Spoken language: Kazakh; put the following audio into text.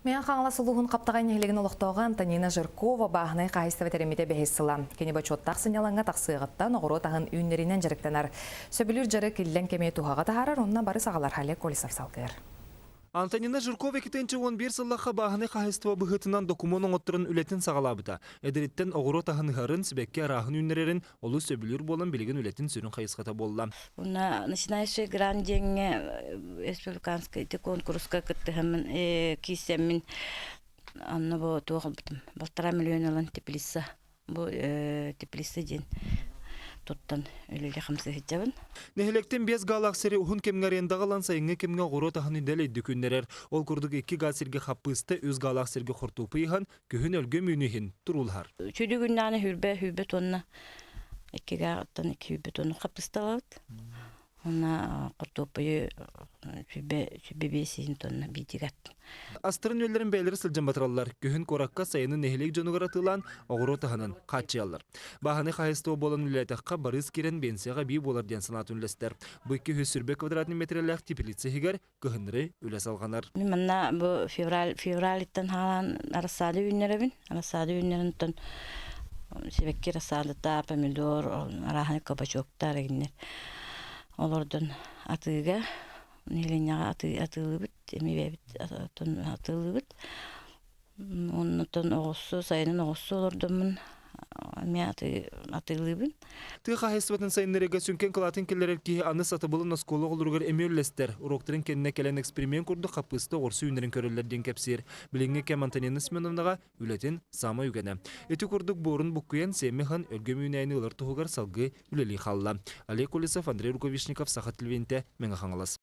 Мен қаңла сұлуғын қаптаған еңлігін олықтауға Антонина Жиркова бағынай қайысты ветеремете бәхессіла. Кені бачоттақ сынялаңға тақсығыттан оғыру тағын үйінлерінен жарықтанар. Сөбілер жары келден кеме туғаға тағарар, онына бары сағалар Халек Колесов салқыр. Антонина Жиркова 2011 сыллаққа бағыны қайыстыва бұғытынан документің оттырын үлетін сағалабыта. Әдіреттен оғыру тағынығарын сібекке арағын үнерерін олы сөбілер болын білген үлетін сүрін қайысқата болла. Начинающий гранденге республиканский конкурска кыттыхамын кисемин анна бу тугал битим. 1,5 миллион алан теплица. Бу теплица ден. Тоттан өлелі қамсы хиджабын. Нехелектен 5 галаксери ухун кемгарендағы сайынғы кемге ғұру тағыны дәл еді күннерер. Ол күрдік 2 галсерге қаппысты өз галаксерге құртупы иған көхін өлгі мүнігін тұрулғар. Чүді күннаны хүлбе тонна. 2 галактан 2 хүлбе тонна қаппысты алады. Она құртупы хүлбе 5 тонна бейдігат. Астырын өлерін бәйлері сылжан батыралар. Көхін қораққа сайының нехелек жонығыр атылан оғыру тағынын қатчы алыр. Бағаны қайыстығы болын үләйтаққа барыз керен бенсияға бей болар ден санатын үлестер. Бұйкі хөсірбе квадратный метрелләқ тепелиция хигер көхінірі үлес алғанар. Манна бұл февралиттен халан арасады үйінеребін. Арасады үйінерін себекке расадыта, помидор, араханы кабачоктар егінер. Олардан атыға, неленяға атылыбыт, емебебіт атылыбыт. Оннан оғысы, сайының оғысы олардамын, мен атылыбын. Тығы қайыстыбатын сайынлерге сүнкен қылатын келерер ки аны сатыбылын осколы олырғыр емеулестер. Уроқтырын кеніне келен эксперимент көрді қапысты орсы үйінерін көрілерден кәпсер. Біліңе кәм Антонина Сменовнаға үлетін сама үгені. Эті көрдік борын бұққыян Семехан өлгөм үйінәйіні ұлар тұғығар салғы үлелі қалла. Олег Колесов, Андрей Руковишников, Сахат Львенте, Меңа Хаңалас.